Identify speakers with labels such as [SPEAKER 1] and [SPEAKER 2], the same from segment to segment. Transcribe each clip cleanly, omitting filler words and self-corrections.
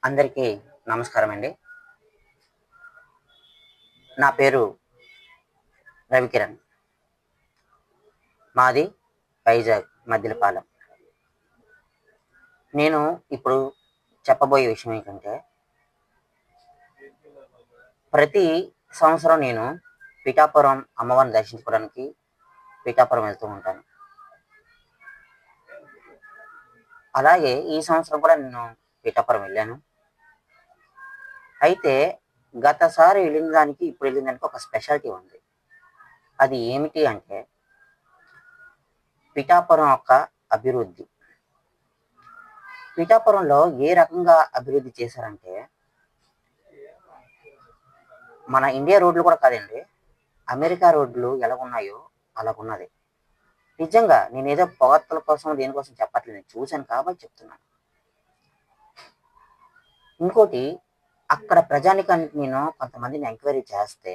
[SPEAKER 1] అందరికీ నమస్కారం అండి. నా పేరు రవికిరణ్. మాది వైజాగ్ మద్దిలపాలెం. నేను ఇప్పుడు చెప్పబోయే విషయం ఏంటంటే, ప్రతి సంవత్సరం నేను పిఠాపురం అమ్మవారిని దర్శించుకోవడానికి పిఠాపురం వెళ్తూ ఉంటాను. అలాగే ఈ సంవత్సరం కూడా నేను పిఠాపురం వెళ్ళాను. అయితే గతసారి వెళ్ళిన దానికి ఇప్పుడు వెళ్ళిన దానికి ఒక స్పెషాలిటీ ఉంది. అది ఏమిటి అంటే పిఠాపురం యొక్క అభివృద్ధి. పిఠాపురంలో ఏ రకంగా అభివృద్ధి చేశారంటే, మన ఇండియా రోడ్లు కూడా కాదండి, అమెరికా రోడ్లు ఎలాగున్నాయో అలాగున్నది. నిజంగా నేనేదో పొగడ్తల కోసం దేనికోసం చెప్పట్లేదు, నేను చూశాను కాబట్టి చెప్తున్నాను. ఇంకోటి, అక్కడ ప్రజానికానికి నేను కొంతమందిని ఎంక్వైరీ చేస్తే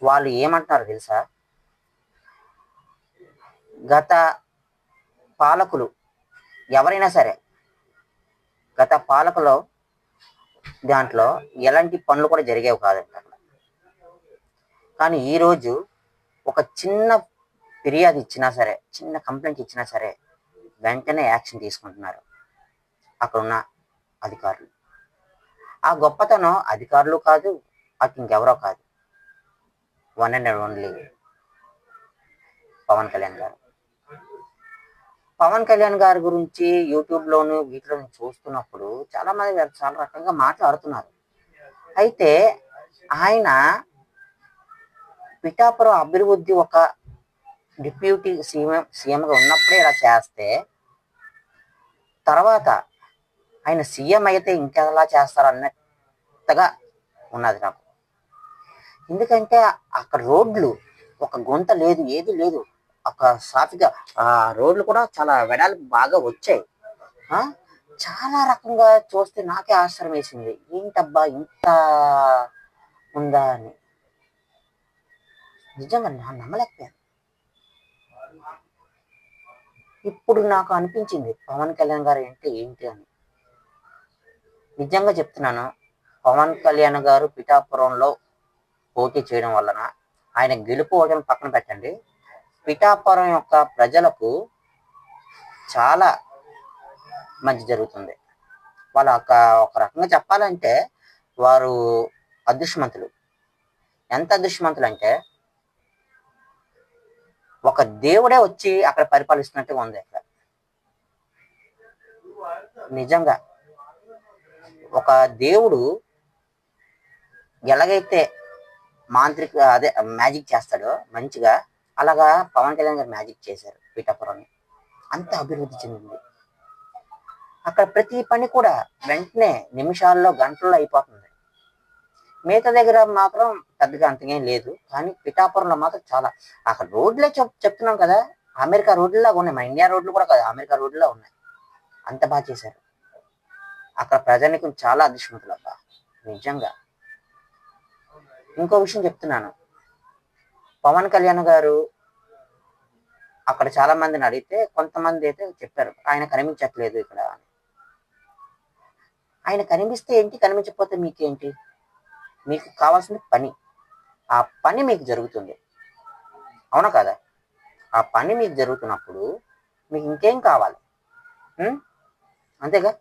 [SPEAKER 1] వాళ్ళు ఏమంటున్నారు తెలుసా? గత పాలకులు ఎవరైనా సరే, గత పాలకులో దాంట్లో ఎలాంటి పనులు కూడా జరిగేవి కాదంట అక్కడ. కానీ ఈరోజు ఒక చిన్న ఫిర్యాదు ఇచ్చినా సరే, చిన్న కంప్లైంట్ ఇచ్చినా సరే వెంటనే యాక్షన్ తీసుకుంటున్నారు అక్కడున్న అధికారులు. ఆ గొప్పతనం అధికారులు కాదు, అటు ఇంకెవరో కాదు, one and only Pavan Kalyan గారు. పవన్ కళ్యాణ్ గారి గురించి యూట్యూబ్లోను వీటిలో చూస్తున్నప్పుడు చాలా మంది చాలా రకంగా మాట్లాడుతున్నారు. అయితే ఆయన పిఠాపురం అభివృద్ధి ఒక డిప్యూటీ సీఎంగా ఉన్నప్పుడే ఇలా చేస్తే, తర్వాత ఆయన సీఎం అయితే ఇంకెలా చేస్తారు అన్నట్టుగా ఉన్నది నాకు. ఎందుకంటే అక్కడ రోడ్లు ఒక గుంత లేదు, ఏది లేదు, ఒక సాఫీగా ఆ రోడ్లు కూడా చాలా వెడల్పు బాగా వచ్చాయి. చాలా రకంగా చూస్తే నాకే ఆశ్చర్యం వేసింది, ఏంటబ్బా ఇంత ఉందా అని. నిజంగా నమ్మలేకపోయాను. ఇప్పుడు నాకు అనిపించింది పవన్ కళ్యాణ్ గారు అంటే ఏంటి అని. నిజంగా చెప్తున్నాను, పవన్ కళ్యాణ్ గారు పిఠాపురంలో పోటీ చేయడం వలన ఆయన గెలుపు ఓటమి పక్కన పెట్టండి, పిఠాపురం యొక్క ప్రజలకు చాలా మంచి జరుగుతుంది. వాళ్ళ ఒక రకంగా చెప్పాలంటే వారు అదృష్టవంతులు. ఎంత అదృష్టవంతులు అంటే, ఒక దేవుడే వచ్చి అక్కడ పరిపాలిస్తున్నట్టుగా ఉంది అక్కడ. నిజంగా ఒక దేవుడు ఎలాగైతే అదే మ్యాజిక్ చేస్తాడో మంచిగా, అలాగా పవన్ కళ్యాణ్ గారు మ్యాజిక్ చేశారు పిఠాపురాన్ని. అంత అభివృద్ధి చెందింది. అక్కడ ప్రతి పని కూడా వెంటనే నిమిషాల్లో గంటల్లో అయిపోతుంది. మిగతా దగ్గర మాత్రం పెద్దగా అంతగేం లేదు, కానీ పిఠాపురంలో మాత్రం చాలా. అక్కడ రోడ్లే చెప్తున్నాం కదా, అమెరికా రోడ్లులాగా ఉన్నాయి. మన ఇండియా రోడ్లు కూడా కాదు, అమెరికా రోడ్లులా ఉన్నాయి. అంత బాగా చేశారు. అక్కడ ప్రజానికి చాలా అదృష్టవంతులు అబ్బా, నిజంగా. ఇంకో విషయం చెప్తున్నాను, పవన్ కళ్యాణ్ గారు అక్కడ చాలా మందిని అడిగితే కొంతమంది అయితే చెప్పారు ఆయన కనిపించట్లేదు ఇక్కడ. ఆయన కనిపిస్తే ఏంటి, కనిపించకపోతే మీకేంటి? మీకు కావాల్సిన పని, ఆ పని మీకు జరుగుతుంది, అవునా కదా? ఆ పని మీకు జరుగుతున్నప్పుడు మీకు ఇంకేం కావాలి? అంతేగా.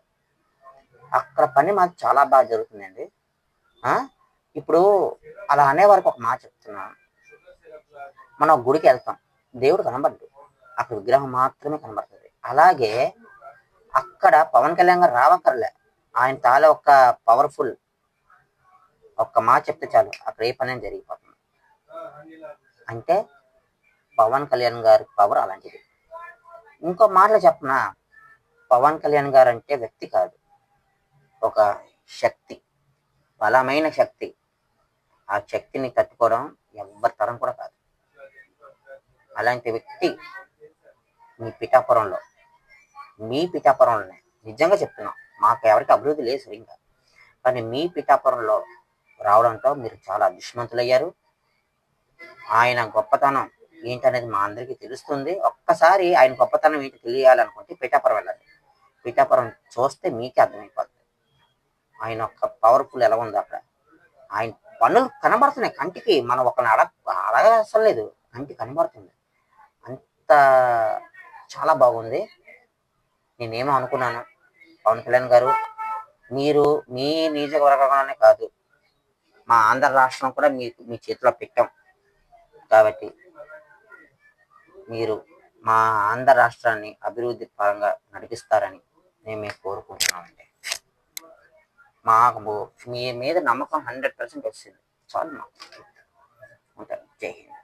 [SPEAKER 1] అక్కడ పని మాకు చాలా బాగా జరుగుతుందండి. ఇప్పుడు అలా అనేవారికి ఒక మాట చెప్తున్నాను, మనం గుడికి వెళ్తాం, దేవుడు కనబడ్డు, అక్కడ విగ్రహం మాత్రమే కనబడుతుంది. అలాగే అక్కడ పవన్ కళ్యాణ్ గారు రావక్కర్లే, ఆయన తాలే ఒక పవర్ఫుల్ ఒక్క మాట చెప్తే చాలు, అక్కడ ఏ పని జరిగిపోతుంది. అంటే పవన్ కళ్యాణ్ గారి పవర్ అలాంటిది. ఇంకో మాటలు చెప్పనా, పవన్ కళ్యాణ్ గారు అంటే వ్యక్తి కాదు, ఒక శక్తి, బలమైన శక్తి. ఆ శక్తిని తట్టుకోవడం ఎవరి తరం కూడా కాదు. అలాంటి వ్యక్తి మీ పిఠాపురంలోనే, నిజంగా చెప్తున్నాం, మాకు ఎవరికి అభివృద్ధి లేదు సరిగ్గా, కానీ మీ పిఠాపురంలో రావడంతో మీరు చాలా అదృష్టవంతులయ్యారు. ఆయన గొప్పతనం ఏంటనేది మా అందరికీ తెలుస్తుంది. ఒక్కసారి ఆయన గొప్పతనం ఏంటి తెలియాలనుకుంటే పిఠాపురం వెళ్ళండి. పిఠాపురం చూస్తే మీకే అర్థమైపోతుంది. ఆయన యొక్క పవర్ఫుల్ ఎలా ఉంది అక్కడ. ఆయన పనులు కనబడుతున్నాయి కంటికి. మనం ఒకరిని అడగవసరం లేదు, కంటికి కనబడుతుంది. అంత చాలా బాగుంది. నేనేమో అనుకున్నాను, పవన్ కళ్యాణ్ గారు మీరు మీ నియోజకవర్గంలోనే కాదు, మా ఆంధ్ర రాష్ట్రం కూడా మీ చేతిలో పెట్టాం కాబట్టి మీరు మా ఆంధ్ర రాష్ట్రాన్ని అభివృద్ధి పరంగా నడిపిస్తారని మేము కోరుకుంటున్నామండి. మాకు మీ మీద నమ్మకం 100% వచ్చింది. చాలు మాకు. ఉంటాను. జై హింద్.